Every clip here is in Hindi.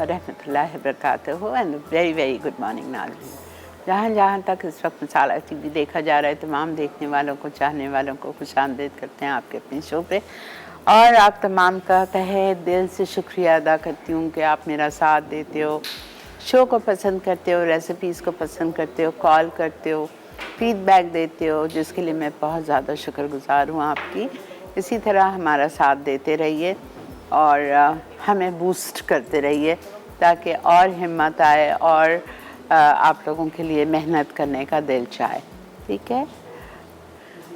व रहमतुल्लाहि व बरकातहू and very very good morning नाज़रीन। जहाँ तक इस वक्त मसाला टीवी देखा जा रहा है, तमाम देखने वालों को, चाहने वालों को खुशामदीद करते हैं आपके अपने शो पे। और आप तमाम का तहे दिल से शुक्रिया अदा करती हूँ कि आप मेरा साथ देते हो, शो को पसंद करते हो, रेसिपीज़ को पसंद करते हो, कॉल करते हो, फीडबैक देते हो, जिसके लिए मैं बहुत ज़्यादा शुक्रगुज़ार हूँ आपकी। इसी तरह हमारा साथ देते रहिए और हमें बूस्ट करते रहिए ताकि और हिम्मत आए और आप लोगों के लिए मेहनत करने का दिल चाहे। ठीक है,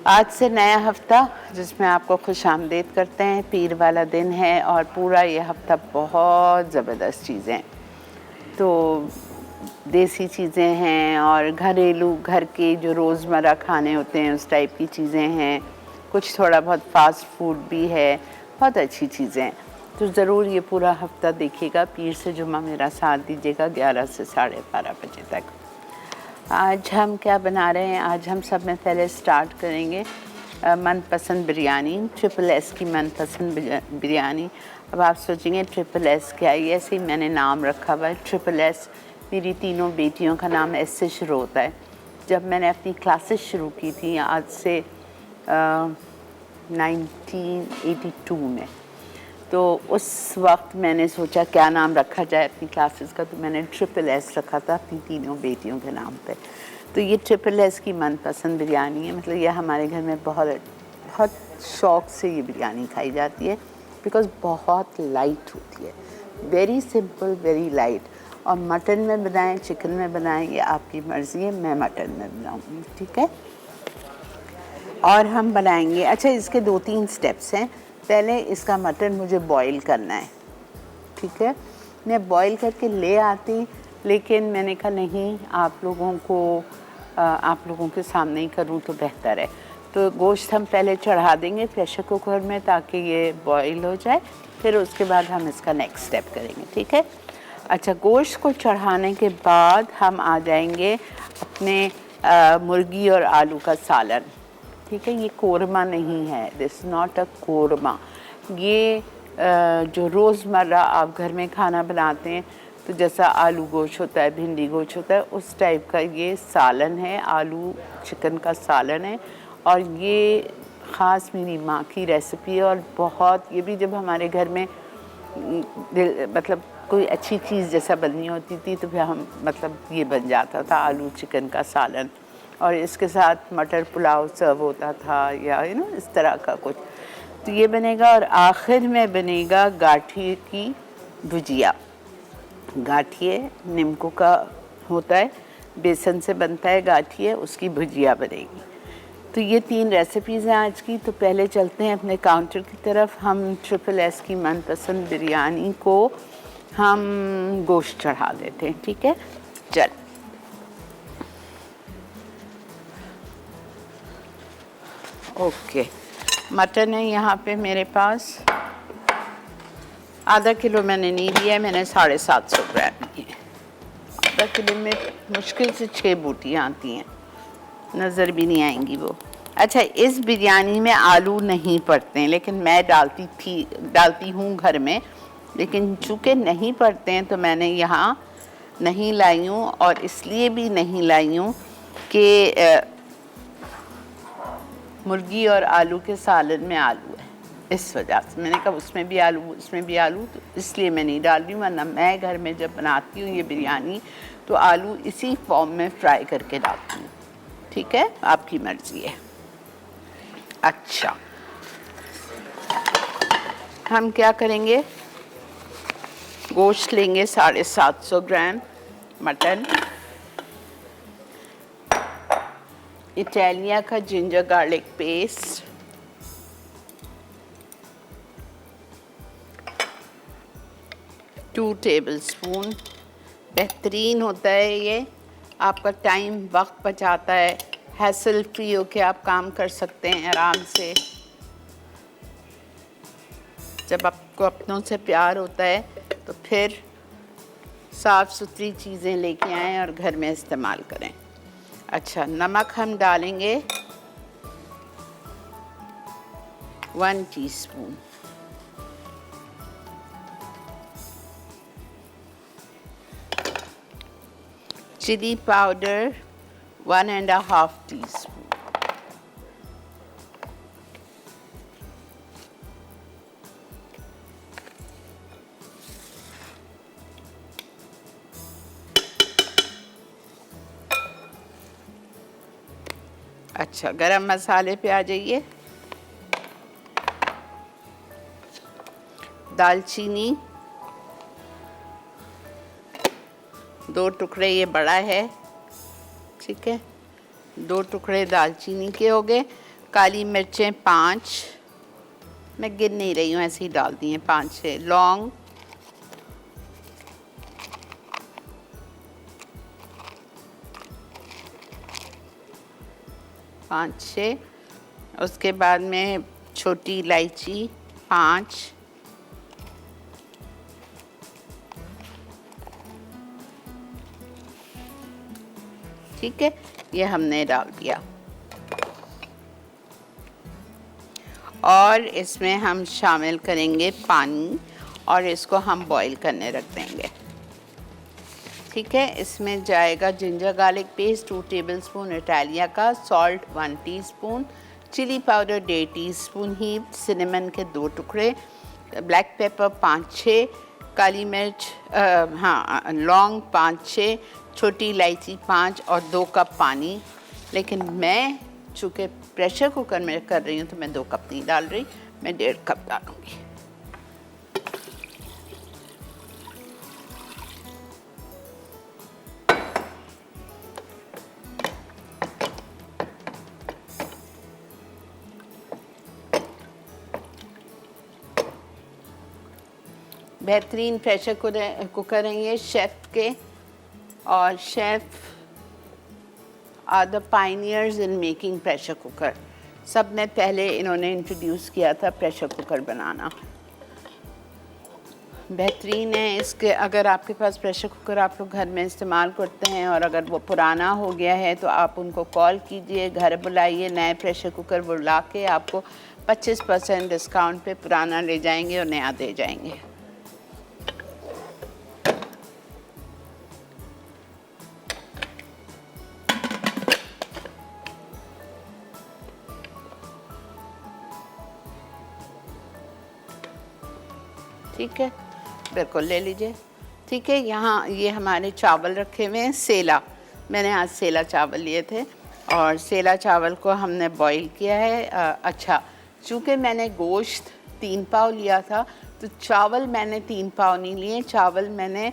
आज से नया हफ्ता जिसमें आपको खुशामदीद करते हैं। पीर वाला दिन है और पूरा ये हफ्ता बहुत ज़बरदस्त चीज़ें, तो देसी चीज़ें हैं और घरेलू घर के जो रोज़मर्रा खाने होते हैं उस टाइप की चीज़ें हैं, कुछ थोड़ा बहुत फास्ट फूड भी है, बहुत अच्छी चीज़ें। तो ज़रूर ये पूरा हफ्ता देखिएगा। पीर से जुमा मेरा साथ दीजिएगा 11 से 12:30 बजे तक। आज हम क्या बना रहे हैं? आज हम सब में पहले स्टार्ट करेंगे मनपसंद बिरयानी, ट्रिपल एस की मनपसंद बिरयानी। अब आप सोचेंगे ट्रिपल एस क्या है? ऐसे ही मैंने नाम रखा हुआ है ट्रिपल एस। मेरी तीनों बेटियों का नाम एस से शुरू होता है। जब मैंने अपनी क्लासेस शुरू की थी आज से 1982 में, तो उस वक्त मैंने सोचा क्या नाम रखा जाए अपनी क्लासेस का, तो मैंने ट्रिपल एस रखा था अपनी तीनों बेटियों के नाम पे। तो ये ट्रिपल एस की मनपसंद बिरयानी है। मतलब ये हमारे घर में बहुत बहुत शौक़ से ये बिरयानी खाई जाती है, बिकॉज़ बहुत लाइट होती है, वेरी सिंपल, वेरी लाइट। और मटन में बनाएं, चिकन में बनाएं, ये आपकी मर्ज़ी है। मैं मटन में बनाऊँगी, ठीक है। और हम बनाएंगे, अच्छा इसके 2-3 स्टेप्स हैं। पहले इसका मटन मुझे बॉईल करना है, ठीक है। मैं बॉईल करके ले आती, लेकिन मैंने कहा नहीं, आप लोगों के सामने ही करूं तो बेहतर है। तो गोश्त हम पहले चढ़ा देंगे प्रेशर कुकर में ताकि ये बॉईल हो जाए, फिर उसके बाद हम इसका नेक्स्ट स्टेप करेंगे, ठीक है। अच्छा, गोश्त को चढ़ाने के बाद हम आ जाएंगे अपने मुर्गी और आलू का सालन, ठीक है। ये कोरमा नहीं है, दिस नॉट अ कोरमा। ये जो रोज़मर्रा आप घर में खाना बनाते हैं, तो जैसा आलू गोश्त होता है, भिंडी गोश्त होता है, उस टाइप का ये सालन है, आलू चिकन का सालन है। और ये ख़ास मेरी माँ की रेसिपी है और बहुत, ये भी जब हमारे घर में मतलब कोई अच्छी चीज़ जैसा बननी होती थी तो फिर हम मतलब ये बन जाता था आलू चिकन का सालन, और इसके साथ मटर पुलाव सर्व होता था या इस तरह का कुछ। तो ये बनेगा और आखिर में बनेगा गाठिए की भुजिया। गाठिए नीमको का होता है, बेसन से बनता है गाठिए, उसकी भुजिया बनेगी। तो ये 3 रेसिपीज़ हैं आज की। तो पहले चलते हैं अपने काउंटर की तरफ। हम ट्रिपल एस की मनपसंद बिरयानी को हम गोश्त चढ़ा देते हैं, ठीक है। चल, ओके। मटन है यहाँ पे मेरे पास, आधा किलो मैंने नहीं लिया है, मैंने 750 ग्राम लिए। आधा किलो में मुश्किल से 6 बूटियाँ आती हैं, नज़र भी नहीं आएंगी वो। अच्छा, इस बिरयानी में आलू नहीं पड़ते हैं, लेकिन मैं डालती हूँ घर में, लेकिन चूँकि नहीं पड़ते हैं तो मैंने यहाँ नहीं लाई हूँ। और इसलिए भी नहीं लाई हूँ कि मुर्गी और आलू के सालन में आलू है, इस वजह से मैंने कहा उसमें भी आलू, तो इसलिए मैं नहीं डाल रही हूँ। वरना मैं घर में जब बनाती हूँ ये बिरयानी तो आलू इसी फॉर्म में फ्राई करके डालती हूँ, ठीक है। आपकी मर्ज़ी है। अच्छा, हम क्या करेंगे, गोश्त लेंगे 750 ग्राम, मटन, इटालिया का ginger garlic paste, two tablespoon. बेहतरीन होता है ये, आपका टाइम वक्त बचाता है, हैसल फ्री होके आप काम कर सकते हैं आराम से। जब आपको अपनों से प्यार होता है तो फिर साफ़ सुथरी चीज़ें लेके आएँ और घर में इस्तेमाल करें। अच्छा, नमक हम डालेंगे 1 टीस्पून। चिली पाउडर 1.5 टीस्पून, अच्छा गरम मसाले पे आ जाइए। दालचीनी 2 टुकड़े, ये बड़ा है, ठीक है, 2 टुकड़े दालचीनी के हो गए। काली मिर्चें 5, मैं गिन नहीं रही हूँ, ऐसे ही डाल दी हैं 5-6। लौंग 5-6, उसके बाद में छोटी इलायची 5, ठीक है, ये हमने डाल दिया। और इसमें हम शामिल करेंगे पानी और इसको हम बॉईल करने रख देंगे, ठीक है। इसमें जाएगा जिंजर गार्लिक पेस्ट 2 टेबलस्पून इटालिया का, salt 1 teaspoon, chilli powder 1.5 teaspoon heap, cinnamon के 2 टुकड़े, ब्लैक पेपर 5-6, काली मिर्च लौंग 5-6, छोटी इलायची 5 और 2 कप पानी। लेकिन मैं चूँकि प्रेशर कुकर में कर रही हूँ तो मैं 2 कप नहीं डाल रही, मैं 1.5 कप डालूँगी। बेहतरीन प्रेशर कुकर हैं ये शेफ़ के, और chef are the pioneers in making pressure cooker. सब में पहले इन्होंने इंट्रोड्यूस किया था प्रेशर कुकर बनाना। बेहतरीन है इसके। अगर आपके पास प्रेशर कुकर आप लोग घर में इस्तेमाल करते हैं और अगर वो पुराना हो गया है तो आप उनको कॉल कीजिए, घर बुलाइए, नए प्रेशर कुकर बुला के आपको 25% डिस्काउंट पे पुराना ले जाएंगे और नया दे जाएंगे। ठीक है, बिल्कुल ले लीजिए, ठीक है। यहाँ ये हमारे चावल रखे हुए हैं, सेला, मैंने आज सेला चावल लिए थे और सेला चावल को हमने बॉईल किया है। अच्छा, चूँकि मैंने गोश्त 3 पाव लिया था तो चावल मैंने 3 पाव नहीं लिए, चावल मैंने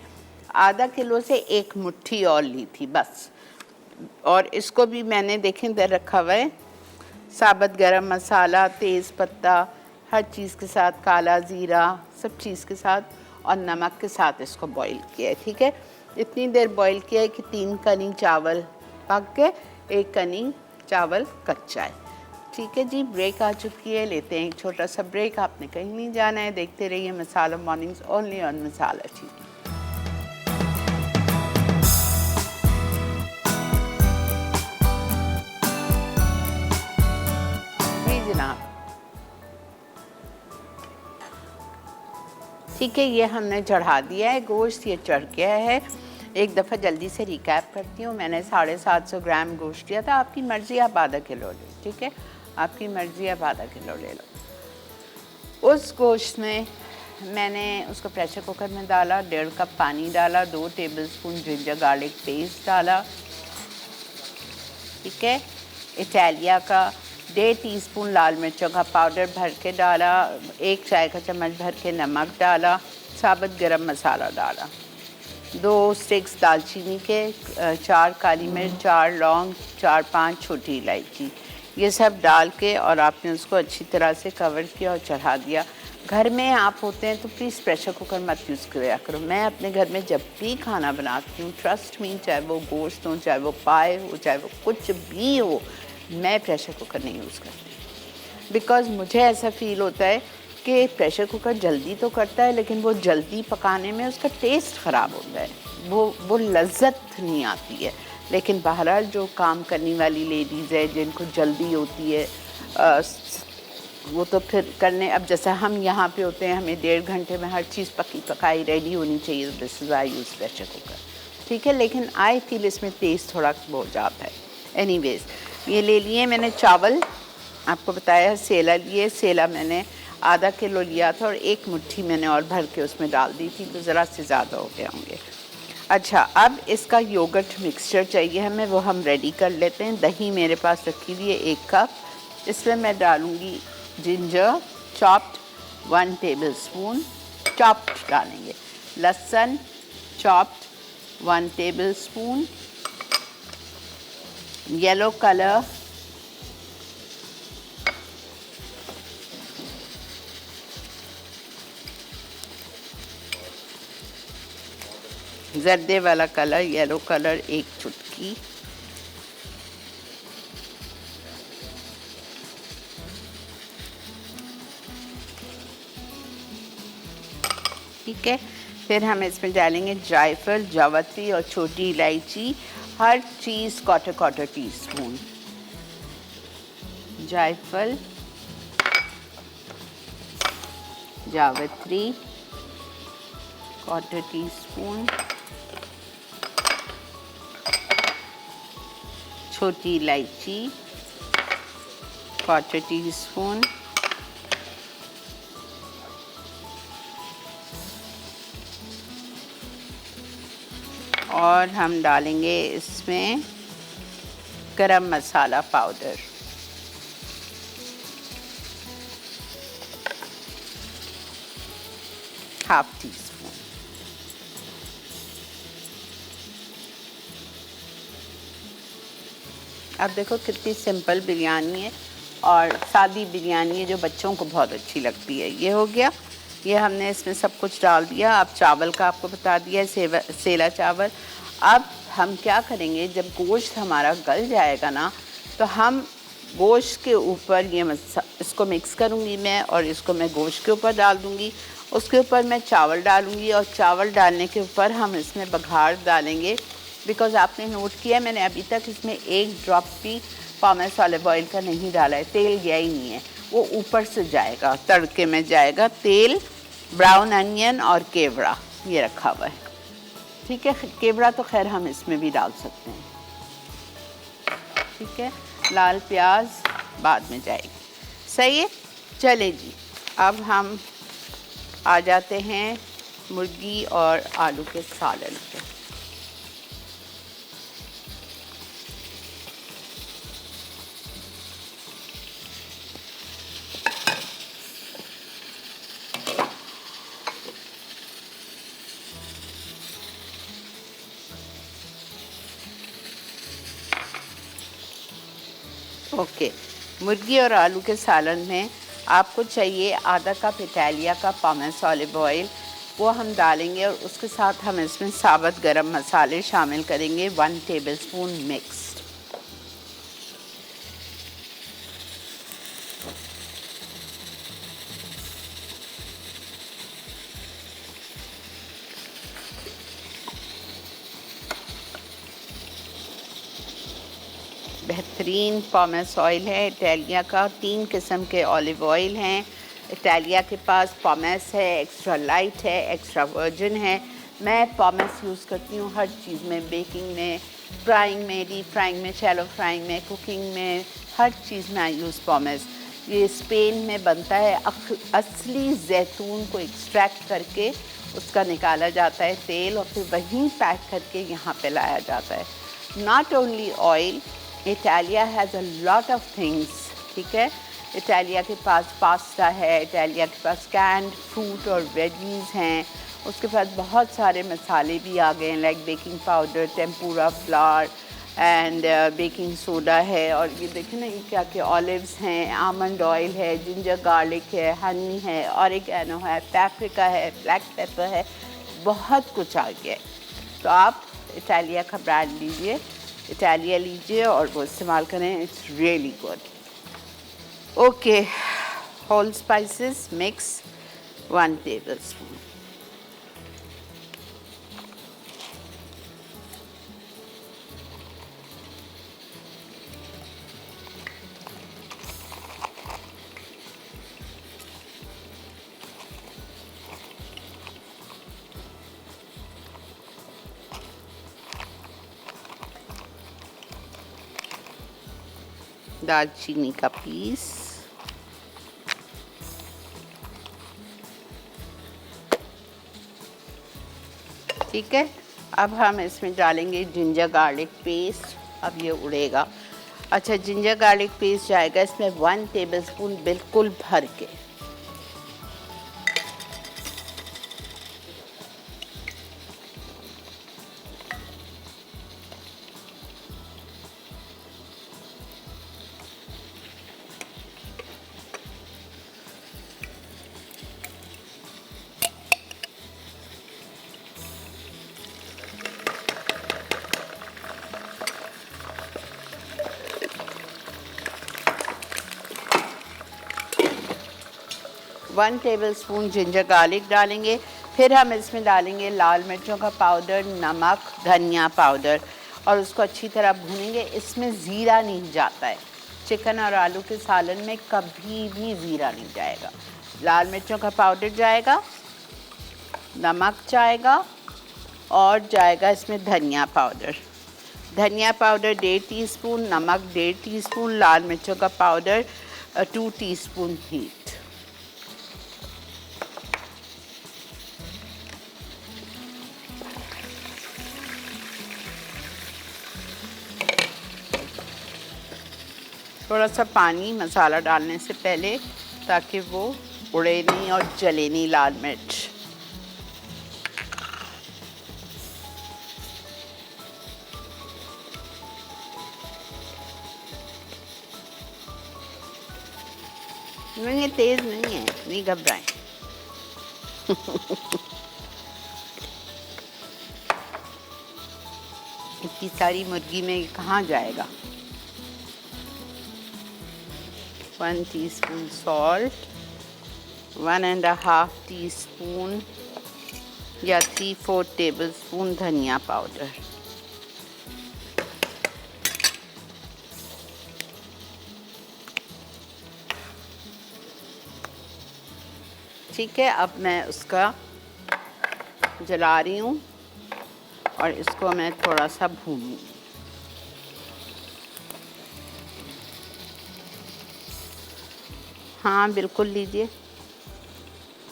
आधा किलो से 1 मुट्ठी और ली थी बस। और इसको भी मैंने देखें इधर रखा हुआ है, साबुत गरम मसाला, तेज़ पत्ता, हर चीज़ के साथ, काला ज़ीरा, सब चीज़ के साथ और नमक के साथ इसको बॉईल किया है, ठीक है। इतनी देर बॉईल किया है कि 3 कनी चावल पक के 1 कनी चावल कच्चा है, ठीक है जी। ब्रेक आ चुकी है, लेते हैं एक छोटा सा ब्रेक। आपने कहीं नहीं जाना है, देखते रहिए Masala mornings only on Masala TV. जी जनाब, ठीक है, ये हमने चढ़ा दिया है गोश्त, ये चढ़ गया है। एक दफ़ा जल्दी से रिकैप करती हूँ। मैंने 750 ग्राम गोश्त लिया था, आपकी मर्ज़ी आप आधा किलो ले, ठीक है, आपकी मर्ज़ी आप आधा किलो ले लो। उस गोश्त में मैंने उसको प्रेशर कुकर में डाला, 1.5 कप पानी डाला, 2 टेबलस्पून जिंजर गार्लिक पेस्ट डाला, ठीक है, इटालिया का 1.5 टीस्पून लाल मिर्चों का पाउडर भर के डाला, 1 चाय का चम्मच भर के नमक डाला, साबुत गरम मसाला डाला, 2 स्टिक्स दालचीनी के, 4 काली मिर्च, 4 लौंग, 4-5 छोटी इलायची, ये सब डाल के और आपने उसको अच्छी तरह से कवर किया और चढ़ा दिया। घर में आप होते हैं तो प्लीज़ प्रेशर कुकर मत यूज़ किया करो। मैं अपने घर में जब भी खाना बनाती हूँ, ट्रस्ट मी, चाहे वो गोश्त हो, चाहे वो पाए हो, चाहे वो कुछ भी हो, मैं प्रेशर कुकर नहीं यूज़ करती। बिकॉज़ मुझे ऐसा फ़ील होता है कि प्रेशर कुकर जल्दी तो करता है लेकिन वो जल्दी पकाने में उसका टेस्ट ख़राब होता है, वो लज्जत नहीं आती है। लेकिन बहरहाल जो काम करने वाली लेडीज़ है जिनको जल्दी होती है वो तो फिर करने, अब जैसे हम यहाँ पे होते हैं, हमें 1.5 घंटे में हर चीज़ पकी पकाई रेडी होनी चाहिए, this is I use pressure cooker, ठीक है, लेकिन आई फील इसमें टेस्ट थोड़ा हो जाता है। एनीवेज, ये ले लिए मैंने चावल, आपको बताया सेला लिए, सेला मैंने आधा किलो लिया था और एक मुट्ठी मैंने और भर के उसमें डाल दी थी, तो ज़रा से ज़्यादा हो गए होंगे। अच्छा, अब इसका योगर्ट मिक्सचर चाहिए हमें, वो हम रेडी कर लेते हैं। दही मेरे पास रखी हुई है 1 कप, इसमें मैं डालूँगी जिंजर चॉप्ड 1 टेबलस्पून, चॉप्ड डालेंगे। लहसुन चॉप्ड 1 टेबलस्पून, येलो कलर, जर्दे वाला कलर, येलो कलर 1 चुटकी, ठीक है। फिर हम इसमें डालेंगे जायफल, जावित्री और छोटी इलायची, हर चीज़ क्वार्टर टीस्पून। जायफल, जावित्री क्वार्टर टीस्पून, छोटी इलायची क्वार्टर टीस्पून, और हम डालेंगे इसमें गरम मसाला पाउडर, ½ टीस्पून। अब देखो कितनी सिंपल बिरयानी है और सादी बिरयानी है जो बच्चों को बहुत अच्छी लगती है। ये हो गया, ये हमने इसमें सब कुछ डाल दिया। अब चावल का आपको बता दिया, सेला चावल। अब हम क्या करेंगे, जब गोश्त हमारा गल जाएगा ना, तो हम गोश्त के ऊपर ये इसको मिक्स करूँगी मैं, और इसको मैं गोश्त के ऊपर डाल दूँगी। उसके ऊपर मैं चावल डालूँगी, और चावल डालने के ऊपर हम इसमें बघार डालेंगे। बिकॉज़ आपने नोट किया मैंने अभी तक इसमें 1 ड्रॉप भी पामेस ऑलिव ऑयल का नहीं डाला है, तेल गया ही नहीं है, वो ऊपर से जाएगा, तड़के में जाएगा तेल। ब्राउन अनियन और केवड़ा ये रखा हुआ है, ठीक है। केवड़ा तो खैर हम इसमें भी डाल सकते हैं, ठीक है। लाल प्याज बाद में जाएगी, सही है। चले जी, अब हम आ जाते हैं मुर्गी और आलू के सालन पे। ओके, मुर्गी और आलू के सालन में आपको चाहिए आधा कप इटालिया का पामेस ऑलिव ऑयल, वो हम डालेंगे, और उसके साथ हम इसमें साबुत गरम मसाले शामिल करेंगे 1 टेबलस्पून मिक्स्ड। बेहतरीन पामेस ऑयल है इटालिया का। 3 किस्म के ऑलिव ऑयल हैं इटालिया के पास। पामेस है, एक्स्ट्रा लाइट है, एक्स्ट्रा वर्जिन है। मैं पामेस यूज़ करती हूँ हर चीज़ में, बेकिंग में, फ्राइंग में, डीप फ्राइंग में, शैलो फ्राइंग में, कुकिंग में, हर चीज़ में आई यूज़ पामेस। ये स्पेन में बनता है, असली जैतून को एक्सट्रैक्ट करके उसका निकाला जाता है तेल, और फिर वहीं पैक करके यहाँ पे लाया जाता है। Not only oil, Italia has a lot of things, ठीक है। इटालिया के पास पास्ता है, इटालिया के पास कैंड फ्रूट और वेजीज हैं, उसके पास बहुत सारे मसाले भी आ गए हैं, like baking powder, tempura flower and baking soda है। और ये देखें ना, ये क्या क्या ऑलिव्स हैं, आमंड ऑयल है, जिंजर गार्लिक है, हनी है, ऑरिगेनो है, पेपरिका है, ब्लैक पेपर है, बहुत कुछ आ गया है। तो आप इटालिया का ब्रांड लीजिए, इटालिया लीजिए और वो इस्तेमाल करें, it's really good. Okay, whole spices mix 1 tablespoon. दालचीनी का पीस, ठीक है। अब हम इसमें डालेंगे जिंजर गार्लिक पेस्ट। अब ये उड़ेगा। अच्छा, जिंजर गार्लिक पेस्ट जाएगा इसमें 1 टेबलस्पून बिल्कुल भर के। वन टेबलस्पून जिंजर गार्लिक डालेंगे। फिर हम इसमें डालेंगे लाल मिर्चों का पाउडर, नमक, धनिया पाउडर और उसको अच्छी तरह भूनेंगे। इसमें ज़ीरा नहीं जाता है। चिकन और आलू के सालन में कभी भी ज़ीरा नहीं जाएगा। लाल मिर्चों का पाउडर जाएगा, नमक जाएगा और जाएगा इसमें धनिया पाउडर। धनिया पाउडर 1.5 टीस्पून, नमक 1.5 टीस्पून, लाल मिर्चों का पाउडर 2 टीस्पून हीट। थोड़ा सा पानी मसाला डालने से पहले, ताकि वो उड़े नहीं और जले नहीं लाल मिर्च। नहीं, तेज नहीं है, नहीं घबराएं। इतनी सारी मुर्गी में कहाँ जाएगा। 1 टीस्पून सॉल्ट, 1.5 टीस्पून या 3/4 टेबलस्पून धनिया पाउडर। ठीक है, अब मैं उसका जला रही हूँ और इसको मैं थोड़ा सा भूनूँ। हाँ बिल्कुल लीजिए।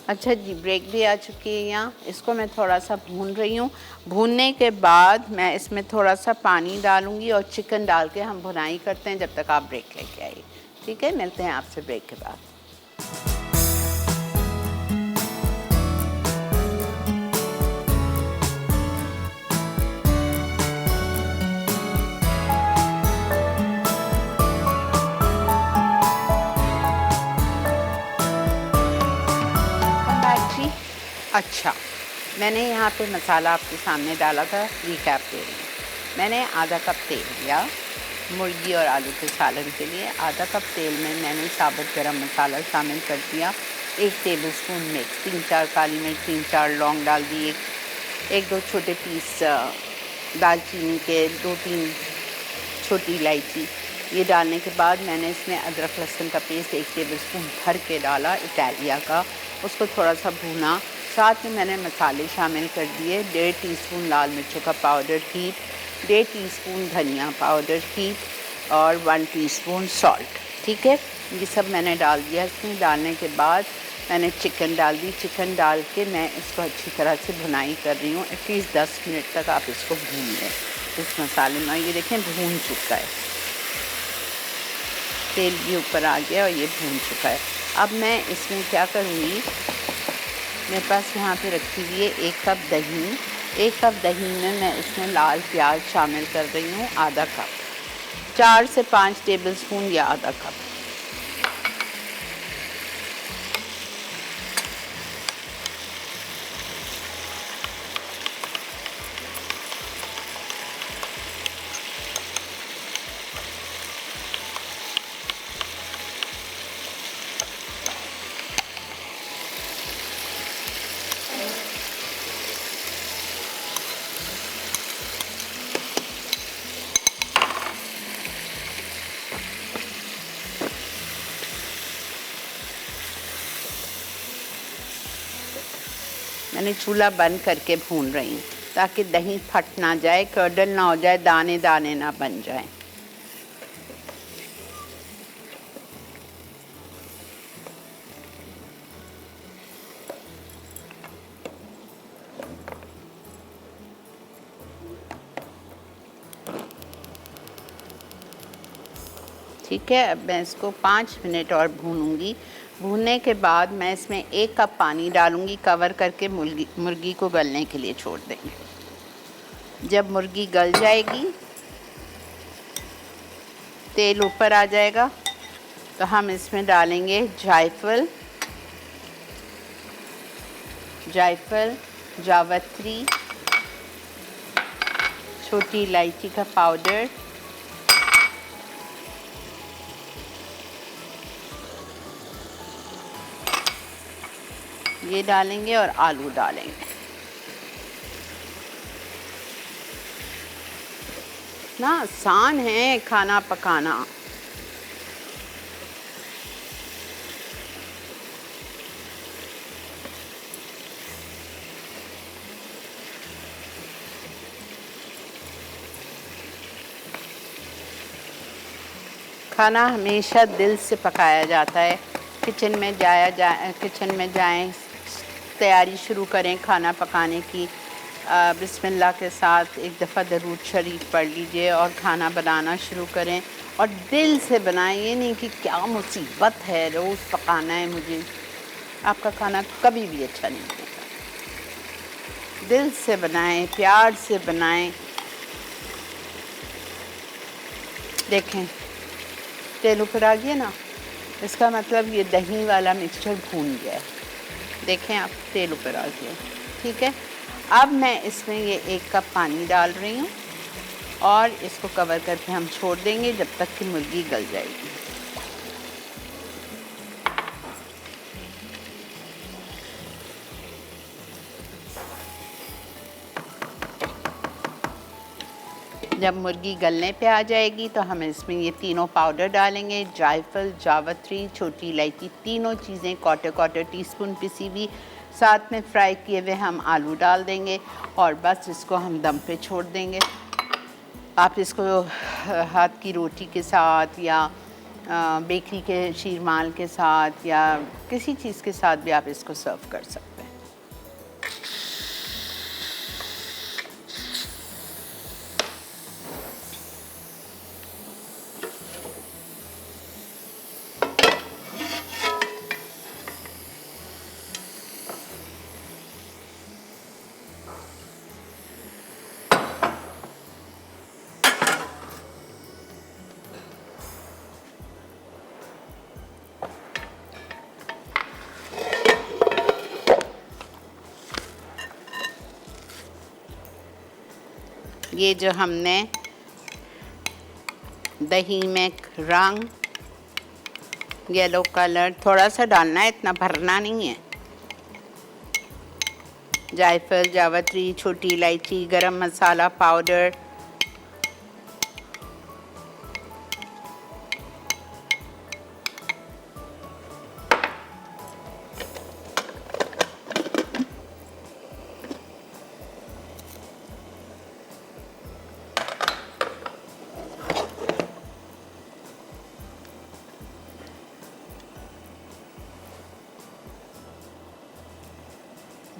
अच्छा जी, ब्रेक भी आ चुकी है यहाँ। इसको मैं थोड़ा सा भून रही हूँ। भूनने के बाद मैं इसमें थोड़ा सा पानी डालूँगी और चिकन डाल के हम भुनाई करते हैं जब तक आप ब्रेक लेके आइए। ठीक है, मिलते हैं आपसे ब्रेक के बाद। अच्छा, मैंने यहाँ पे मसाला आपके सामने डाला था, रिकैप दे रही हूँ। मैंने आधा कप तेल लिया मुर्गी और आलू के सालन के लिए। आधा कप तेल में मैंने साबुत गरम मसाला शामिल कर दिया, 1 टेबलस्पून मिर्च, 3-4 काली मिर्च, 3-4 लौंग डाल दी, 1-2 छोटे पीस दालचीनी के, 2-3 छोटी इलायची। ये डालने के बाद मैंने इसमें अदरक लहसुन का पेस्ट 1 टेबलस्पून भर के डाला, इटालिया का। उसको थोड़ा सा भूना। साथ में मैंने मसाले शामिल कर दिए, 1.5 टीस्पून लाल मिर्चों का पाउडर हीट, 1.5 टीस्पून धनिया पाउडर हीट और 1 टीस्पून सॉल्ट। ठीक है, ये सब मैंने डाल दिया। इसमें डालने के बाद मैंने चिकन डाल दी। चिकन डाल के मैं इसको अच्छी तरह से भुनाई कर रही हूँ। एटलीस्ट 10 मिनट तक आप इसको भून लें इस मसाले में। ये देखें भून चुका है, तेल भी ऊपर आ गया और ये भून चुका है। अब मैं इसमें क्या करूँगी, मेरे पास यहाँ पे रखी हुई है 1 कप दही। 1 कप दही में मैं इसमें लाल प्याज शामिल कर रही हूँ, आधा कप, 4 से 5 टेबलस्पून या आधा कप। मैंने चूल्हा बंद करके भून रही हूँ ताकि दही फट ना जाए, कर्डल ना हो जाए, दाने दाने ना बन जाए। ठीक है, अब मैं इसको 5 मिनट और भूनूंगी। भूनने के बाद मैं इसमें 1 कप पानी डालूंगी, कवर करके मुर्गी को गलने के लिए छोड़ देंगे। जब मुर्गी गल जाएगी, तेल ऊपर आ जाएगा, तो हम इसमें डालेंगे जायफल, जावित्री, छोटी इलायची का पाउडर, ये डालेंगे और आलू डालेंगे। ना आसान है खाना पकाना। खाना हमेशा दिल से पकाया जाता है। किचन में जाएं, तैयारी शुरू करें खाना पकाने की, बिस्मिल्लाह के साथ एक दफ़ा दरूद शरीफ पढ़ लीजिए और खाना बनाना शुरू करें। और दिल से बनाएं, ये नहीं कि क्या मुसीबत है रोज़ पकाना है मुझे। आपका खाना कभी भी अच्छा नहीं बनेगा। दिल से बनाएं, प्यार से बनाएं। देखें तेल ऊपर आ गया ना, इसका मतलब ये दही वाला मिक्सचर भून गया है। देखें आप, तेल ऊपर आ गया। ठीक है, अब मैं इसमें ये 1 कप पानी डाल रही हूँ और इसको कवर करके हम छोड़ देंगे जब तक कि मुर्गी गल जाएगी। जब मुर्गी गलने पे आ जाएगी तो हम इसमें ये तीनों पाउडर डालेंगे, जायफल, जावित्री, छोटी इलायची, तीनों चीज़ें क्वार्टर टीस्पून पिसी हुई। साथ में फ्राई किए हुए हम आलू डाल देंगे और बस इसको हम दम पे छोड़ देंगे। आप इसको हाथ की रोटी के साथ या बेकरी के शीरमाल के साथ या किसी चीज़ के साथ भी आप इसको सर्व कर सकते हैं। ये जो हमने दही में रंग, येलो कलर थोड़ा सा डालना है, इतना भरना नहीं है। जायफल, जावित्री, छोटी इलायची, गरम मसाला पाउडर,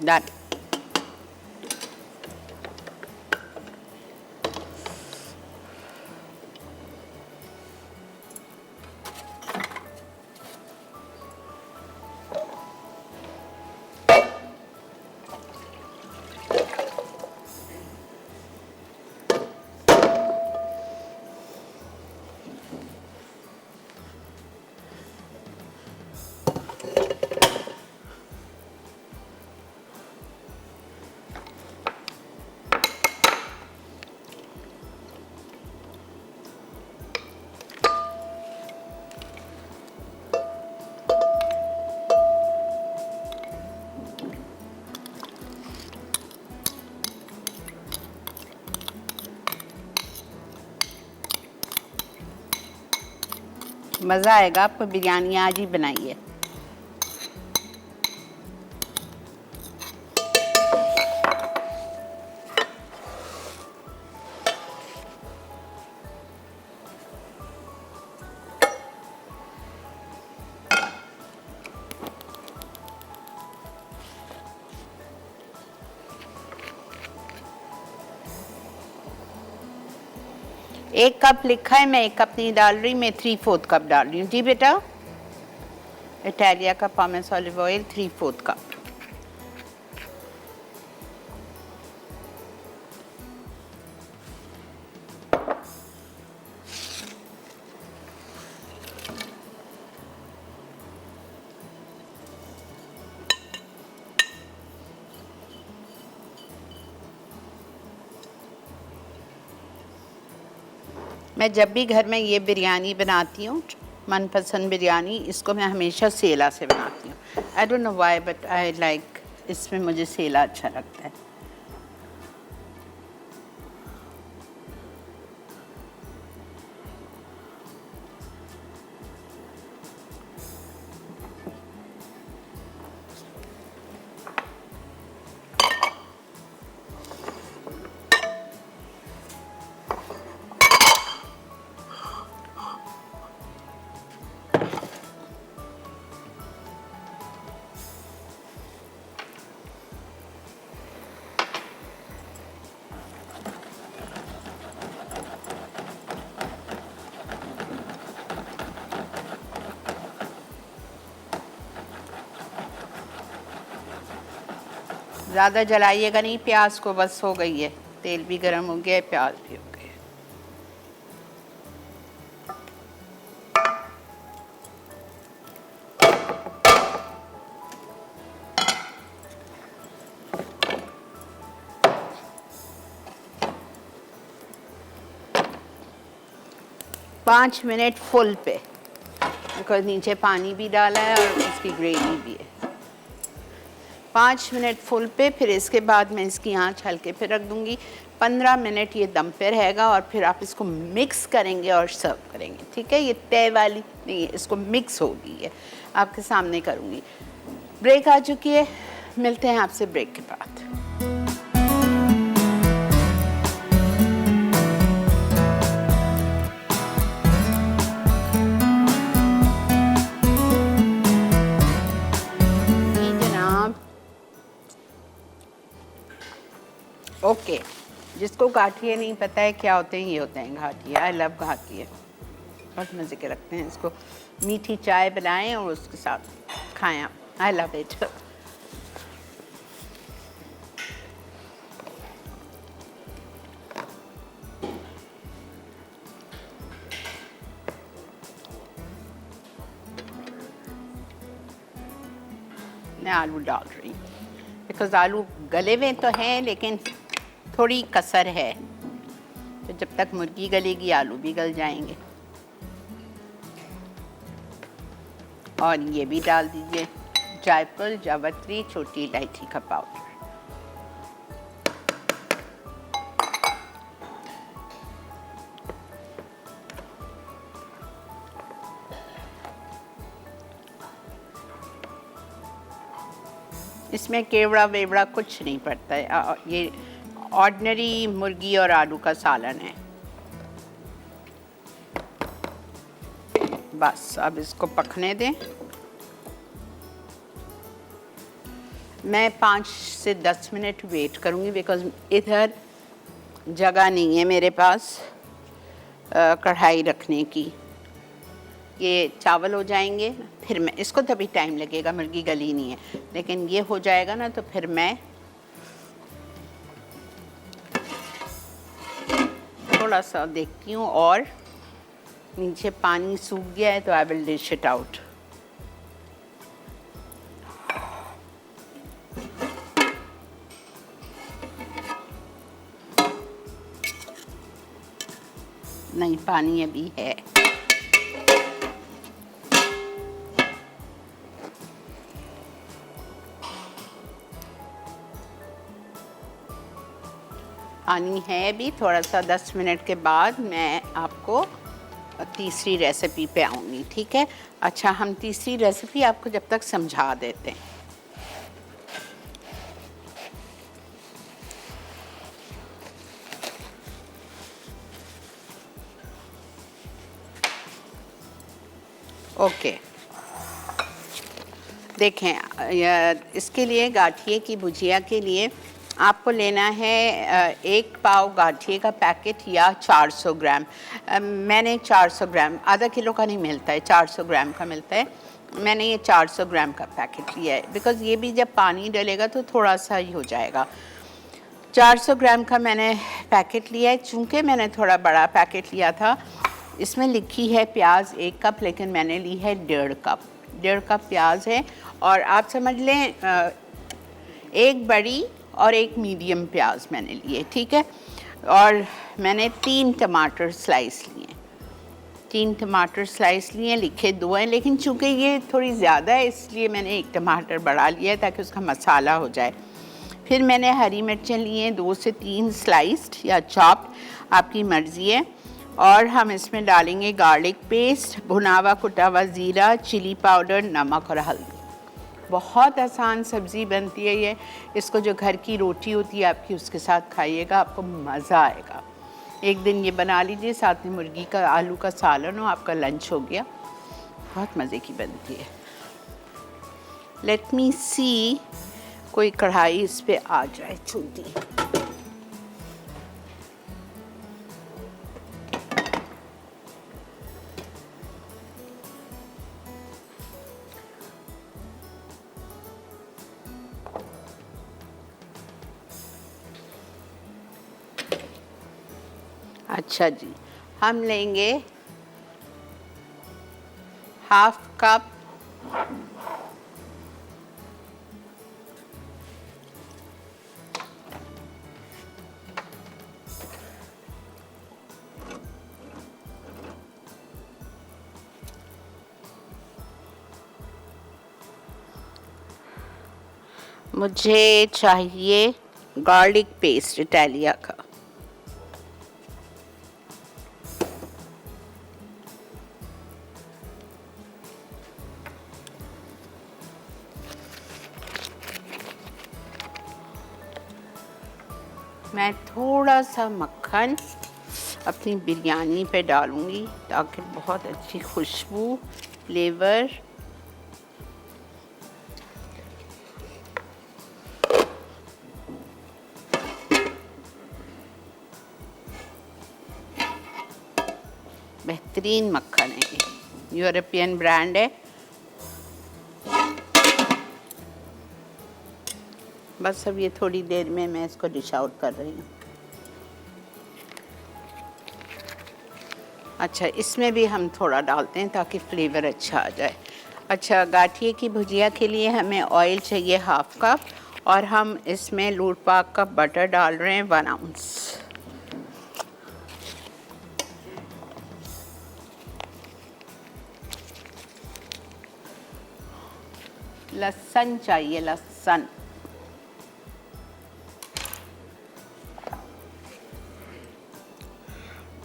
डाल। मज़ा आएगा आपको। बिरयानी आज ही बनाइए। 1 कप लिखा है, मैं 1 कप नहीं डाल रही, मैं 3/4 कप डाल रही हूँ। जी बेटा, इटालिया का पामेस ऑलिव ऑयल 3/4 कप। मैं जब भी घर में ये बिरयानी बनाती हूँ, मनपसंद बिरयानी, इसको मैं हमेशा सेला से बनाती हूँ। I don't know why but I like, इसमें मुझे सेला अच्छा लगता है। ज़्यादा जलाइएगा नहीं प्याज को, बस हो गई है। तेल भी गर्म हो गया है, प्याज भी हो गया है। पाँच मिनट फुल पे, बिकॉज नीचे पानी भी डाला है और इसकी ग्रेवी भी है। 5 मिनट फुल पे, फिर इसके बाद मैं इसकी आंच हल्के पे रख दूंगी। 15 मिनट ये दम पे रहेगा और फिर आप इसको मिक्स करेंगे और सर्व करेंगे। ठीक है, ये तय वाली नहीं है, इसको मिक्स होगी, ये आपके सामने करूँगी। ब्रेक आ चुकी है, मिलते हैं आपसे ब्रेक के बाद। ओके, जिसको घाटिये नहीं पता है क्या होते हैं, ये होते हैं घाटिये। आई लव घाटिये, बहुत मज़े के लगते हैं। इसको मीठी चाय बनाएं और उसके साथ खाएं आप। I love it. मैं आलू डाल रही हूँ, बिकॉज आलू गले हुए तो हैं लेकिन थोड़ी कसर है, तो जब तक मुर्गी गलेगी आलू भी गल जाएंगे। और ये भी डाल दीजिए जायफल, जावित्री, छोटी इलायची का पाउडर। इसमें केवड़ा वेवड़ा कुछ नहीं पड़ता है, ये ऑर्डिनरी मुर्गी और आलू का सालन है। बस अब इसको पकने दें। मैं 5 से 10 मिनट वेट करूँगी, बिकॉज इधर जगह नहीं है मेरे पास कढ़ाई रखने की। ये चावल हो जाएंगे, फिर मैं इसको तभी टाइम लगेगा, मुर्गी गली नहीं है, लेकिन ये हो जाएगा ना तो फिर मैं थोड़ा सा देखती हूँ। और नीचे पानी सूख गया है तो I will dish it out. नहीं, पानी अभी है। पानी है भी थोड़ा सा। 10 मिनट के बाद मैं आपको तीसरी रेसिपी पे आऊँगी। ठीक है, अच्छा हम तीसरी रेसिपी आपको जब तक समझा देते हैं। ओके, देखें इसके लिए गाठिए की भुजिया के लिए आपको लेना है एक पाव गाठिए का पैकेट या 400 ग्राम। मैंने 400 ग्राम, आधा किलो का नहीं मिलता है, 400 ग्राम का मिलता है। मैंने ये 400 ग्राम का पैकेट लिया है, बिकॉज़ ये भी जब पानी डलेगा तो थोड़ा सा ही हो जाएगा। 400 ग्राम का मैंने पैकेट लिया है। चूँकि मैंने थोड़ा बड़ा पैकेट लिया था, इसमें लिखी है प्याज 1 कप, लेकिन मैंने ली है 1.5 कप। 1.5 कप प्याज है, और आप समझ लें एक बड़ी और एक मीडियम प्याज मैंने लिए, ठीक है। और मैंने 3 टमाटर स्लाइस लिए, 3 टमाटर स्लाइस लिए, लिखे 2 हैं, लेकिन चूँकि ये थोड़ी ज़्यादा है इसलिए मैंने 1 टमाटर बढ़ा लिया है ताकि उसका मसाला हो जाए। फिर मैंने हरी मिर्चें लिए 2 से 3 स्लाइस्ड या चॉप्ड, आपकी मर्ज़ी है। और हम इसमें डालेंगे गार्लिक पेस्ट, भुना हुआ कुटा हुआ ज़ीरा, चिली पाउडर, नमक और हल्दी। बहुत आसान सब्ज़ी बनती है ये। इसको जो घर की रोटी होती है आपकी उसके साथ खाइएगा, आपको मज़ा आएगा। एक दिन ये बना लीजिए, साथ में मुर्गी का आलू का सालन हो, आपका लंच हो गया। बहुत मज़े की बनती है। लेट मी सी, कोई कढ़ाई इस पे आ जाए छोटी। अच्छा जी, हम लेंगे हाफ कप मुझे चाहिए गार्लिक पेस्ट इटालिया का। मैं थोड़ा सा मक्खन अपनी बिरयानी पे डालूंगी ताकि बहुत अच्छी खुशबू, फ्लेवर। बेहतरीन मक्खन है ये, यूरोपियन ब्रांड है। बस अब ये थोड़ी देर में मैं इसको डिश आउट कर रही हूँ। अच्छा, इसमें भी हम थोड़ा डालते हैं ताकि फ्लेवर अच्छा आ जाए। अच्छा, गाठिए की भुजिया के लिए हमें ऑयल चाहिए हाफ कप, और हम इसमें लूट पाक का बटर डाल रहे हैं 1 आउंस। लहसुन चाहिए, लहसुन।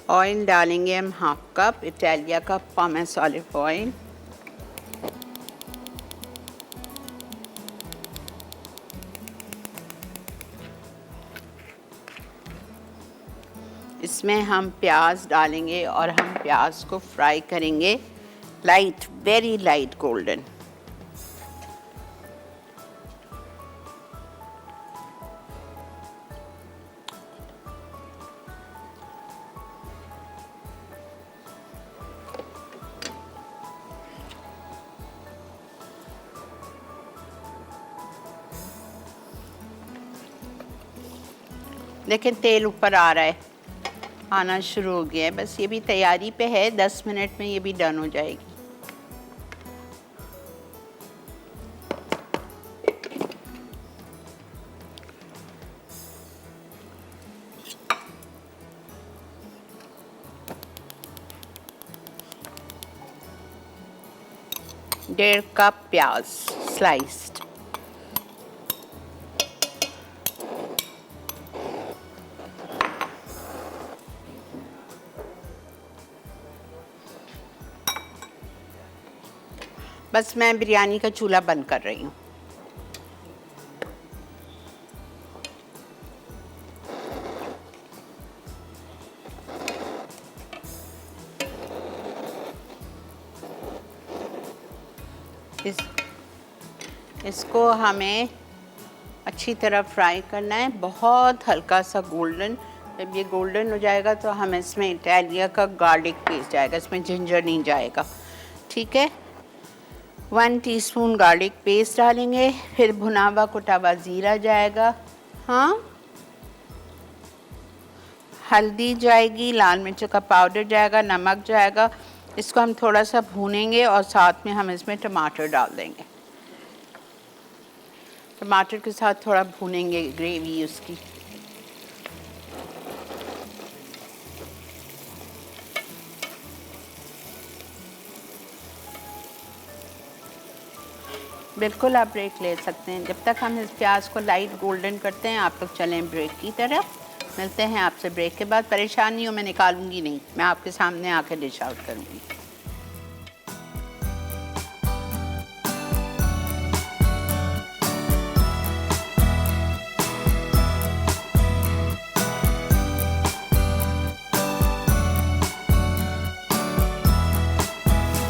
ऑयल डालेंगे हम हाफ कप, इटालिया का पॉमेस ऑलिव ऑयल। इसमें हम प्याज डालेंगे और हम प्याज को फ्राई करेंगे लाइट, वेरी लाइट गोल्डन। लेकिन तेल ऊपर आ रहा है, आना शुरू हो गया है। बस ये भी तैयारी पे है, 10 मिनट में ये भी डन हो जाएगी। डेढ़ कप प्याज स्लाइस्ड। बस मैं बिरयानी का चूल्हा बंद कर रही हूँ। इसको हमें अच्छी तरह फ्राई करना है, बहुत हल्का सा गोल्डन। जब ये गोल्डन हो जाएगा तो हम इसमें इटालिया का गार्लिक पेस्ट जाएगा, इसमें जिंजर नहीं जाएगा, ठीक है। 1 टीस्पून गार्लिक पेस्ट डालेंगे, फिर भुना हुआ कुटा हुआ ज़ीरा जाएगा, हाँ, हल्दी जाएगी, लाल मिर्च का पाउडर जाएगा, नमक जाएगा। इसको हम थोड़ा सा भूनेंगे और साथ में हम इसमें टमाटर डाल देंगे। टमाटर के साथ थोड़ा भूनेंगे ग्रेवी उसकी। बिल्कुल आप ब्रेक ले सकते हैं। जब तक हम इस प्याज को लाइट गोल्डन करते हैं आप लोग चलें ब्रेक की तरफ। मिलते हैं आपसे ब्रेक के बाद। परेशान नहीं हो, मैं निकालूंगी नहीं, मैं आपके सामने आके डिश आउट करूंगी।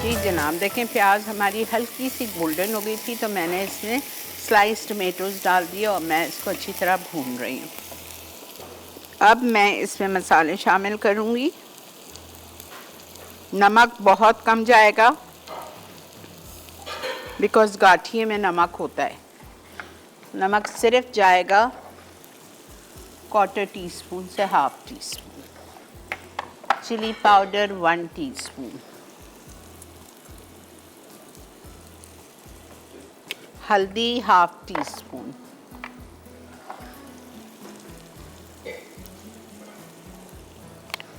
जी जनाब, देखें प्याज हमारी हल्की सी गोल्डन हो गई थी तो मैंने इसमें स्लाइस टमेटोज़ डाल दिए और मैं इसको अच्छी तरह भून रही हूँ। अब मैं इसमें मसाले शामिल करूँगी। नमक बहुत कम जाएगा बिकॉज़ गाठिए में नमक होता है। नमक सिर्फ जाएगा 1/4 टीस्पून से 1/2 टीस्पून। Chilli powder 1 teaspoon. हल्दी 1/2 टीस्पून।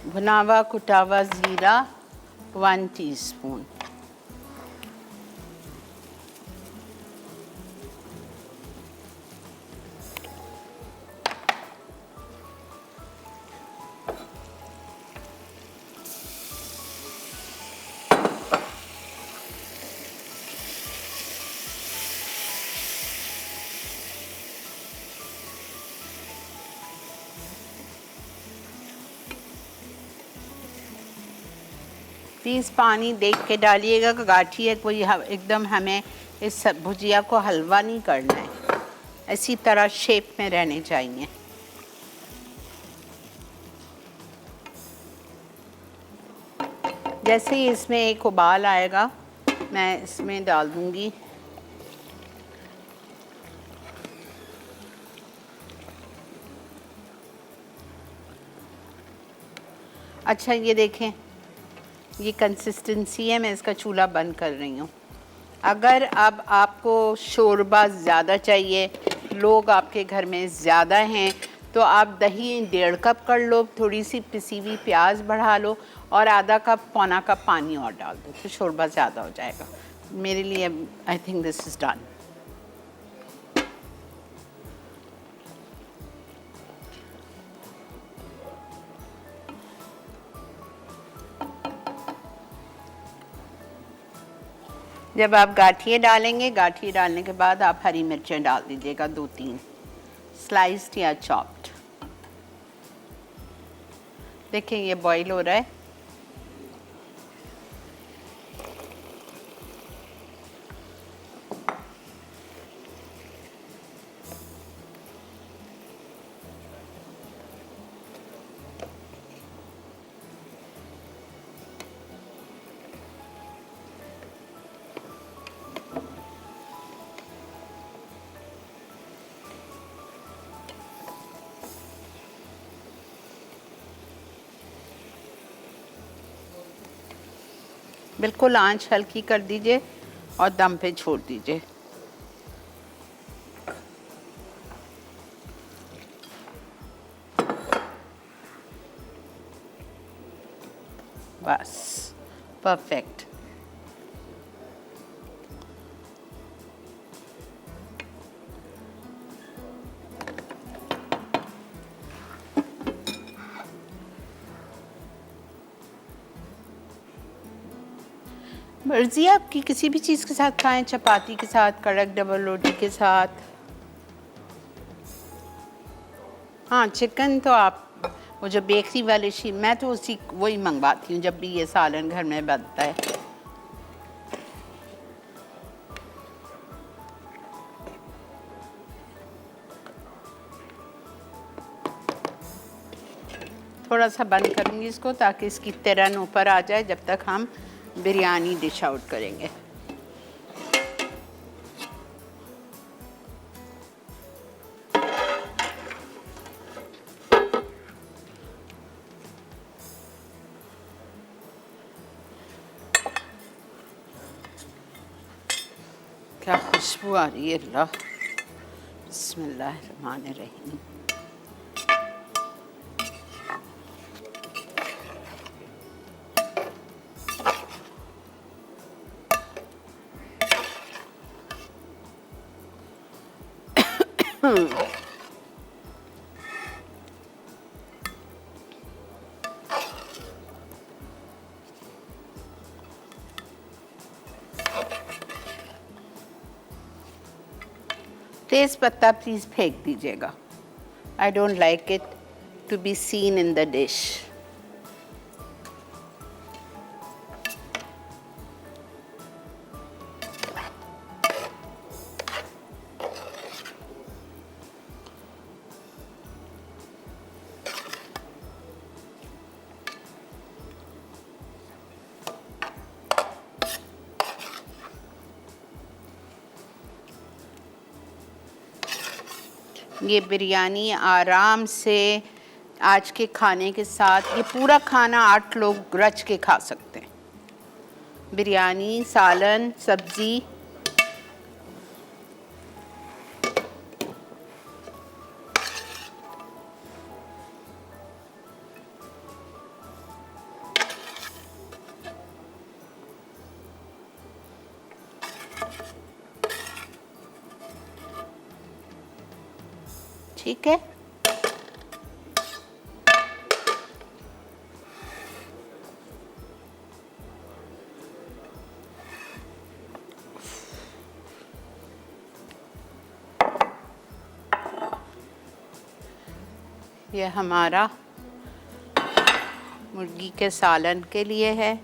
भुना हुआ कुटा हुआ ज़ीरा 1 टीस्पून। प्लीज़ पानी देख के डालिएगा कि गाठिए कोई एकदम हमें इस भुजिया को हलवा नहीं करना है, इसी तरह शेप में रहने चाहिए। जैसे ही इसमें एक उबाल आएगा मैं इसमें डाल दूंगी अच्छा ये देखें, ये कंसिस्टेंसी है। मैं इसका चूल्हा बंद कर रही हूँ। अगर अब आपको शोरबा ज़्यादा चाहिए, लोग आपके घर में ज़्यादा हैं, तो आप दही 1.5 कप कर लो, थोड़ी सी पिसी हुई प्याज बढ़ा लो और आधा कप पौना कप पानी और डाल दो, तो शोरबा ज़्यादा हो जाएगा। मेरे लिए I think this is done. जब आप गाठिए डालेंगे, गाठिए डालने के बाद आप हरी मिर्चें डाल दीजिएगा 2-3 स्लाइस्ड या चॉप्ड। देखिए ये बॉईल हो रहा है। बिल्कुल आंच हल्की कर दीजिए और दम पे छोड़ दीजिए। बस परफेक्ट। मर्जी आपकी, किसी भी चीज़ के साथ खाएं, चपाती के साथ, कड़क डबल रोटी के साथ। हाँ चिकन तो आप वो जो बेकरी वाले शी, मैं तो उसी वही मंगवाती हूँ जब भी ये सालन घर में बनता है। थोड़ा सा बंद करूँगी इसको ताकि इसकी तिरन ऊपर आ जाए जब तक हम बिरयानी डिश आउट करेंगे। क्या खुशबू आ रही है, अल्लाह। बिस्मिल्लाहिर्रहमानिर्रहीम। तेज पत्ता प्लीज़ फेंक दीजिएगा। I don't like it to be seen in the dish. ये बिरयानी आराम से आज के खाने के साथ, ये पूरा खाना 8 लोग रच के खा सकते हैं। बिरयानी, सालन, सब्जी। ठीक है, ये हमारा मुर्गी के सालन के लिए है।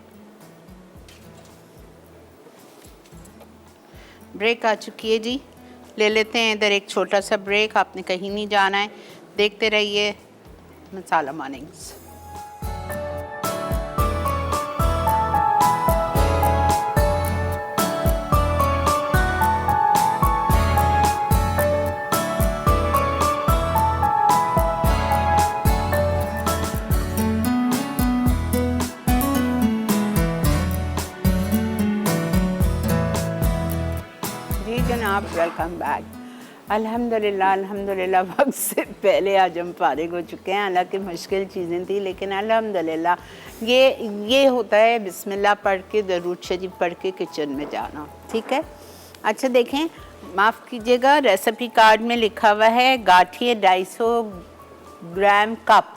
ब्रेक आ चुकी है जी, ले लेते हैं इधर एक छोटा सा ब्रेक। आपने कहीं नहीं जाना है, देखते रहिए मसाला मॉर्निंग्स। जी जनाब, वेलकम बैक। अल्हम्दुलिल्लाह अल्हम्दुलिल्लाह, वक्त से पहले आज हम फारिग हो चुके हैं। हालांकि मुश्किल चीज़ें थी, लेकिन अल्हम्दुलिल्लाह ये होता है बिस्मिल्लाह पढ़ के, दरूद शरीफ पढ़ के किचन में जाना। ठीक है, अच्छा देखें, माफ़ कीजिएगा, रेसिपी कार्ड में लिखा हुआ है गाठिए 250 ग्राम कप,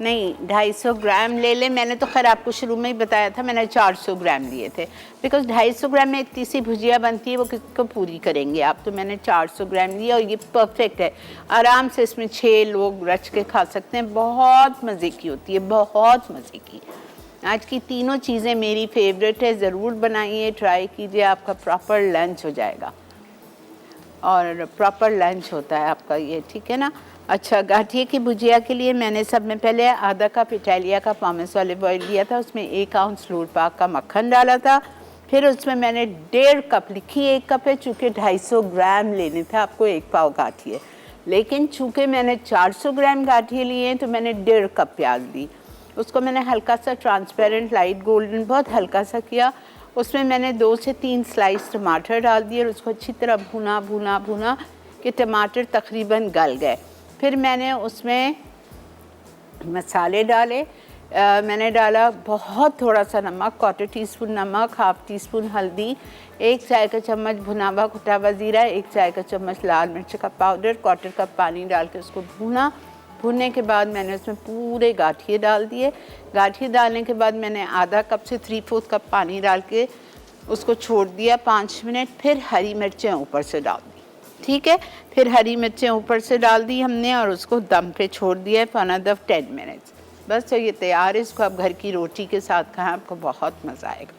नहीं 250 ग्राम ले लें। मैंने तो खैर आपको शुरू में ही बताया था, मैंने 400 ग्राम लिए थे, बिकॉज 250 ग्राम में इतनी सी भुजिया बनती है, वो किसको पूरी करेंगे आप। तो मैंने 400 ग्राम लिया और ये परफेक्ट है। आराम से इसमें 6 लोग रच के खा सकते हैं। बहुत मज़े की होती है, बहुत मज़े की। आज की तीनों चीज़ें मेरी फेवरेट है, ज़रूर बनाइए, ट्राई कीजिए, आपका प्रॉपर लंच हो जाएगा। और प्रॉपर लंच होता है आपका ये, ठीक है ना। अच्छा, गाठिए की भुजिया के लिए मैंने सब में पहले आधा कप इटालिया का पामेस ऑलिव ऑयल लिया था, उसमें 1 आउंस लूर पाक का मक्खन डाला था। फिर उसमें मैंने 1.5 कप, लिखी 1 कप है चूँकि 250 ग्राम लेने थे आपको 1 पाव गाठिए, लेकिन चूँकि मैंने 400 ग्राम गाठिए लिए हैं तो मैंने 1.5 कप प्याज ली। उसको मैंने हल्का सा ट्रांसपेरेंट लाइट गोल्डन बहुत हल्का सा किया। उसमें मैंने 2 से 3 स्लाइस टमाटर डाल दिए और उसको अच्छी तरह भुना भुना भुना कि टमाटर तकरीबन गल गए। फिर मैंने उसमें मसाले डाले। मैंने डाला बहुत थोड़ा सा नमक, 1/4 टीस्पून नमक, 1/2 टीस्पून हल्दी, 1 चाय का चम्मच भुना हुआ कुटा हुआ ज़ीरा, 1 चाय का चम्मच लाल मिर्च का पाउडर, 1/4 कप पानी डाल के उसको भूना। भूनने के बाद मैंने उसमें पूरे गाठिए डाल दिए। गाठिए डालने के बाद मैंने आधा कप से 3/4 कप पानी डाल के उसको छोड़ दिया 5 मिनट। फिर हरी मिर्चें ऊपर से डाल दी, ठीक है। फिर हरी मिर्चें ऊपर से डाल दी हमने और उसको दम पे छोड़ दिया फॉर अनदर 10 मिनट्स। बस तो ये तैयार है। इसको आप घर की रोटी के साथ खाएं, आपको बहुत मज़ा आएगा।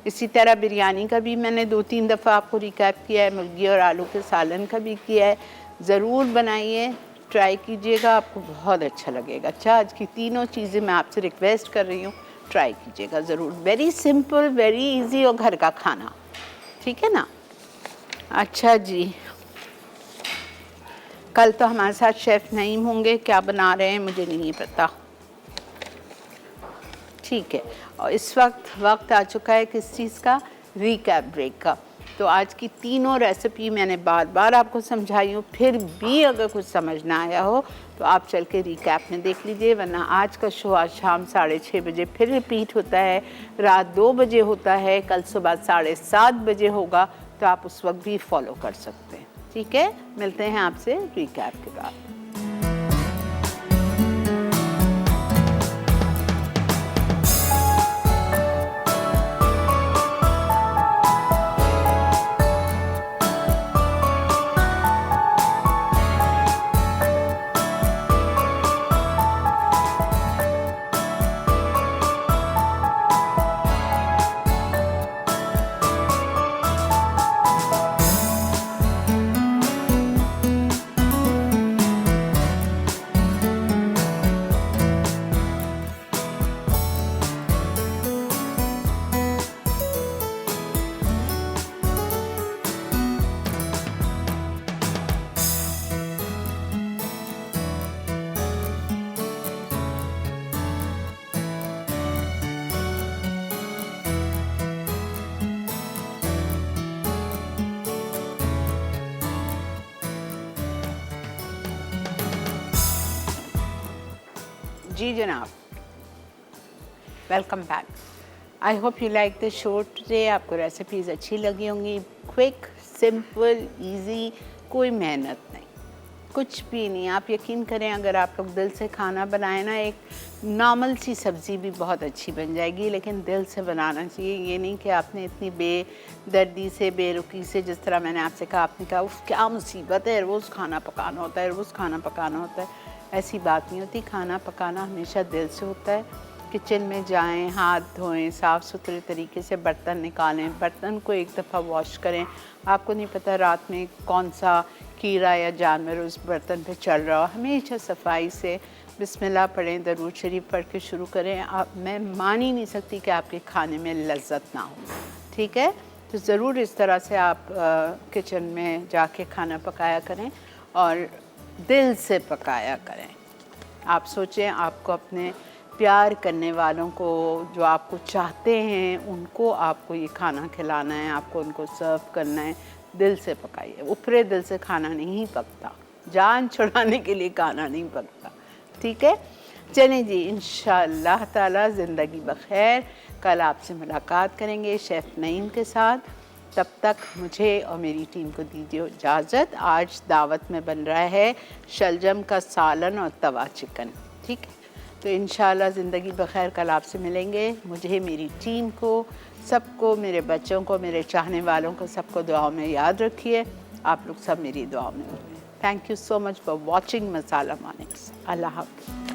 इसी तरह बिरयानी का भी मैंने 2-3 दफ़ा आपको रिकैप किया है, मुर्गी और आलू के सालन का भी किया है। ज़रूर बनाइए, ट्राई कीजिएगा, आपको बहुत अच्छा लगेगा। अच्छा, आज की तीनों चीज़ें मैं आपसे रिक्वेस्ट कर रही हूँ, ट्राई कीजिएगा ज़रूर। वेरी सिंपल, वेरी इजी और घर का खाना, ठीक है ना। अच्छा जी, कल तो हमारे साथ शेफ़ नईम होंगे, क्या बना रहे हैं मुझे नहीं पता, ठीक है। और इस वक्त आ चुका है किस चीज़ का, रिकैप ब्रेक का। तो आज की तीनों रेसिपी मैंने बार बार आपको समझाई हूँ, फिर भी अगर कुछ समझ ना आया हो तो आप चल के रिकैप में देख लीजिए, वरना आज का शो आज शाम 6:30 बजे फिर रिपीट होता है, रात 2 बजे होता है, कल सुबह 7:30 बजे होगा, तो आप उस वक्त भी फॉलो कर सकते हैं, ठीक है। मिलते हैं आपसे रिकैप के बाद। जी जनाब, welcome back. I hope you like the show today. आपको रेसिपीज़ अच्छी लगी होंगी, क्विक, सिंपल, इजी, कोई मेहनत नहीं, कुछ भी नहीं। आप यकीन करें, अगर आप लोग दिल से खाना बनाएं ना, एक नॉर्मल सी सब्ज़ी भी बहुत अच्छी बन जाएगी, लेकिन दिल से बनाना चाहिए। ये नहीं कि आपने इतनी बेदर्दी से, बेरुखी से, जिस तरह मैंने आपसे कहा, आपने कहा उफ क्या मुसीबत है, रोज़ खाना पकाना होता है, रोज़ खाना पकाना होता है। ऐसी बात नहीं होती, खाना पकाना हमेशा दिल से होता है। किचन में जाएं, हाथ धोएं, साफ़ सुथरे तरीके से बर्तन निकालें, बर्तन को एक दफ़ा वॉश करें। आपको नहीं पता रात में कौन सा कीड़ा या जानवर उस बर्तन पे चल रहा हो। हमेशा सफाई से बिस्मिल्लाह पढ़ें, दरूद शरीफ पढ़ के शुरू करें। मैं मान ही नहीं सकती कि आपके खाने में लज्जत ना हो, ठीक है। तो ज़रूर इस तरह से आप किचन में जाके खाना पकाया करें और दिल से पकाया करें। आप सोचें, आपको अपने प्यार करने वालों को, जो आपको चाहते हैं, उनको आपको ये खाना खिलाना है, आपको उनको सर्व करना है, दिल से पकाइए। ऊपरे दिल से खाना नहीं पकता, जान छुड़ाने के लिए खाना नहीं पकता, ठीक है। चलें जी, इंशाअल्लाह ताला ज़िंदगी बखैर कल आपसे मुलाकात करेंगे शेफ़ नईम के साथ। तब तक मुझे और मेरी टीम को दीजिए इजाज़त। आज दावत में बन रहा है शलजम का सालन और तवा चिकन, ठीक है। तो इंशाअल्लाह ज़िंदगी बखैर कल आपसे मिलेंगे। मुझे, मेरी टीम को, सबको, मेरे बच्चों को, मेरे चाहने वालों को, सबको दुआओं में याद रखिए। आप लोग सब मेरी दुआओं में रखिए। Thank you so much for watching Masala mornings. Allah हाफ़िज़।